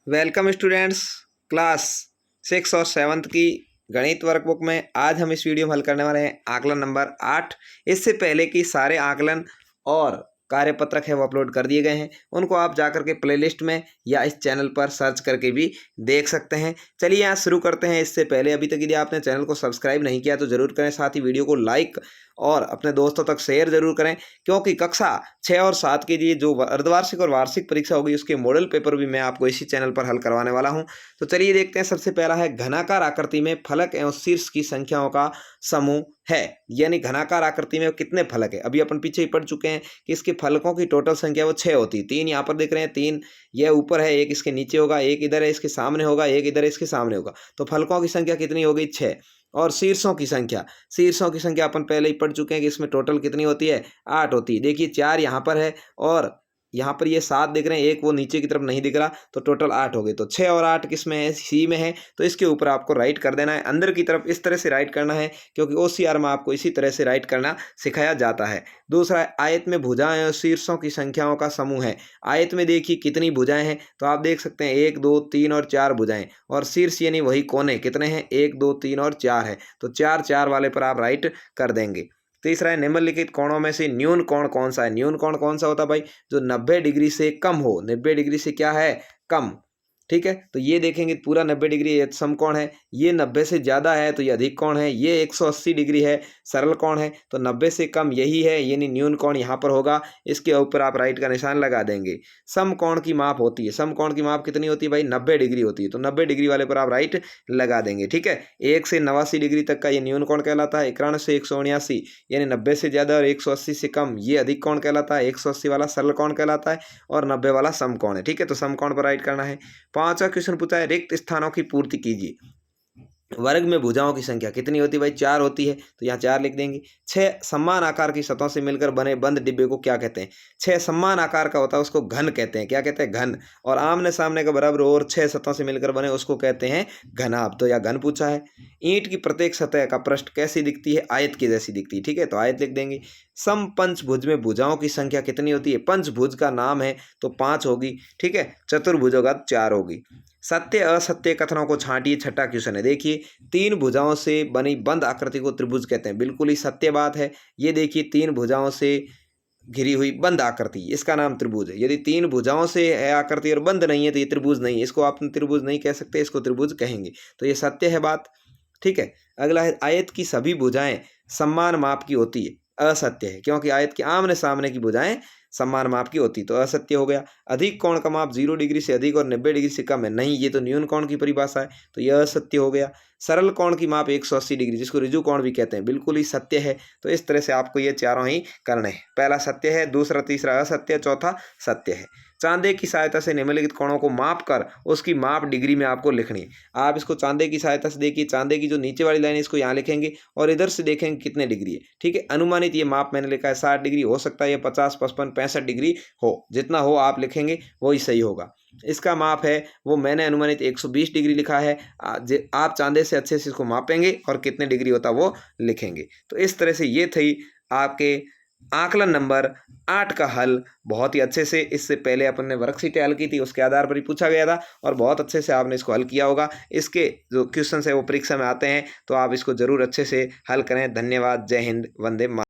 Welcome students, class 6 और 7 की गणित वर्कबुक में आज हम इस वीडियो में हल करने वाले हैं आकलन नंबर 8। इससे पहले की सारे आकलन और कार्यपत्रक है वो अपलोड कर दिए गए हैं, उनको आप जाकर के प्लेलिस्ट में या इस चैनल पर सर्च करके भी देख सकते हैं। चलिए यहाँ शुरू करते हैं। इससे पहले अभी तक यदि आपने चैनल को सब्सक्राइब नहीं किया तो ज़रूर करें, साथ ही वीडियो को लाइक और अपने दोस्तों तक शेयर जरूर करें, क्योंकि कक्षा 6 और 7 के लिए जो अर्धवार्षिक और वार्षिक परीक्षा होगी उसके मॉडल पेपर भी मैं आपको इसी चैनल पर हल करवाने वाला हूं। तो चलिए देखते हैं। सबसे पहला है घनाकार आकृति में फलक एवं शीर्ष की संख्याओं का समूह है, यानी घनाकार आकृति में कितने फलक है। अभी अपन पीछे ही पढ़ चुके हैं कि इसके फलकों की टोटल संख्या वो 6 होती है। 3 यहाँ पर देख रहे हैं, 3 ये ऊपर है, एक इसके नीचे होगा, एक इधर है इसके सामने होगा, एक इधर है इसके सामने होगा। तो फलकों की संख्या कितनी हो गई? 6। और शीर्षों की संख्या अपन पहले ही पढ़ चुके हैं कि इसमें टोटल कितनी होती है? 8 होती है। देखिए 4 यहाँ पर है और यहाँ पर ये 7 दिख रहे हैं, एक वो नीचे की तरफ नहीं दिख रहा, तो टोटल 8 हो गए। तो 6 और 8 किस में है? सी में है। तो इसके ऊपर आपको राइट कर देना है, अंदर की तरफ इस तरह से राइट करना है, क्योंकि OCR में आपको इसी तरह से राइट करना सिखाया जाता है। दूसरा है आयत में भुजाएं और शीर्षों की संख्याओं का समूह है। आयत में देखिए कितनी भुजाएं हैं, तो आप देख सकते हैं 1 2 3 और 4 भुजाएं, और शीर्ष यानी वही कोने कितने हैं? 1 2 3 और 4 है। तो 4 4 वाले पर आप राइट कर देंगे। तीसरा है निम्नलिखित कोणों में से न्यून कोण कौन सा है? न्यून कोण कौन सा होता है भाई? जो 90 डिग्री से कम हो। 90 डिग्री से क्या है? कम। ठीक है, तो ये देखेंगे पूरा 90 डिग्री ये समकोण है, ये 90 से ज़्यादा है तो ये अधिक कोण है, ये 180 डिग्री है सरल कोण है, तो 90 से कम यही है, यानी न्यून कोण यहाँ पर होगा। इसके ऊपर आप राइट का निशान लगा देंगे। समकोण की माप होती है, समकोण की माप कितनी होती है भाई? 90 डिग्री होती है, तो 90 डिग्री वाले पर आप राइट लगा देंगे। ठीक है, 1 से 89 डिग्री तक का ये न्यून कोण कहलाता है। 91 से 179 यानी 90 से ज़्यादा और 180 से कम ये अधिक कोण कहलाता है। 180 वाला सरल कोण कहलाता है और 90 वाला समकोण है। ठीक है, तो समकोण पर राइट करना है। 5वां क्वेश्चन पूछा है रिक्त स्थानों की पूर्ति कीजिए। वर्ग में भुजाओं की संख्या कितनी होती है भाई? 4 होती है, तो यहाँ 4 लिख देंगे। 6 समान आकार की सतहों से मिलकर बने बंद डिब्बे को क्या कहते हैं? 6 समान आकार का होता है उसको घन कहते हैं। क्या कहते हैं? घन। और आमने सामने का बराबर और 6 सतहों से मिलकर बने उसको कहते हैं घनाभ। तो यह घन पूछा है। ईंट की प्रत्येक सतह का पृष्ठ कैसी दिखती है? आयत की जैसी दिखती है। ठीक है, तो आयत लिख देंगे। सम पंचभुज में भुजाओं की संख्या कितनी होती है? पंचभुज का नाम है तो 5 होगी। ठीक है, चतुर्भुज होगा तो 4 होगी। सत्य असत्य कथनों को छांटिए। छठा क्वेश्चन है, देखिए 3 भुजाओं से बनी बंद आकृति को त्रिभुज कहते हैं। बिल्कुल ही सत्य बात है। ये देखिए 3 भुजाओं से घिरी हुई बंद आकृति, इसका नाम त्रिभुज है। यदि 3 भुजाओं से है आकृति और बंद नहीं है तो ये त्रिभुज नहीं है, इसको आप त्रिभुज नहीं कह सकते, इसको त्रिभुज कहेंगे। तो ये सत्य है बात। ठीक है, अगला है आयत की सभी भुजाएं समान माप की होती है। असत्य है, क्योंकि आयत के आमने सामने की भुजाएं समान माप की होती, तो असत्य हो गया। अधिक कोण का माप 0 डिग्री से अधिक और 90 डिग्री से कम है। नहीं, ये तो न्यून कोण की परिभाषा है, तो यह असत्य हो गया। सरल कोण की माप 180 डिग्री, जिसको ऋजु कोण भी कहते हैं, बिल्कुल ही सत्य है। तो इस तरह से आपको ये चारों ही करने हैं। पहला सत्य है, दूसरा तीसरा असत्य, चौथा सत्य है। चांदे की सहायता से निम्नलिखित कोणों को माप कर उसकी माप डिग्री में आपको लिखनी है। आप इसको चांदे की सहायता से देखिए, चांदे की जो नीचे वाली लाइन है इसको यहाँ लिखेंगे और इधर से देखेंगे कितने डिग्री है। ठीक है, अनुमानित ये माप मैंने लिखा है 60 डिग्री, हो सकता है ये 50 55 65 डिग्री हो, जितना हो आप लिखेंगे वही सही होगा। इसका माप है वो मैंने अनुमानित 120 डिग्री लिखा है। आप चांदे से अच्छे से इसको मापेंगे और कितने डिग्री होता वो लिखेंगे। तो इस तरह से ये थी आपके आकलन नंबर 8 का हल। बहुत ही अच्छे से, इससे पहले अपन ने वर्कशीट हल की थी, उसके आधार पर ही पूछा गया था और बहुत अच्छे से आपने इसको हल किया होगा। इसके जो क्वेश्चन है वो परीक्षा में आते हैं, तो आप इसको जरूर अच्छे से हल करें। धन्यवाद। जय हिंद, वंदे मातरम।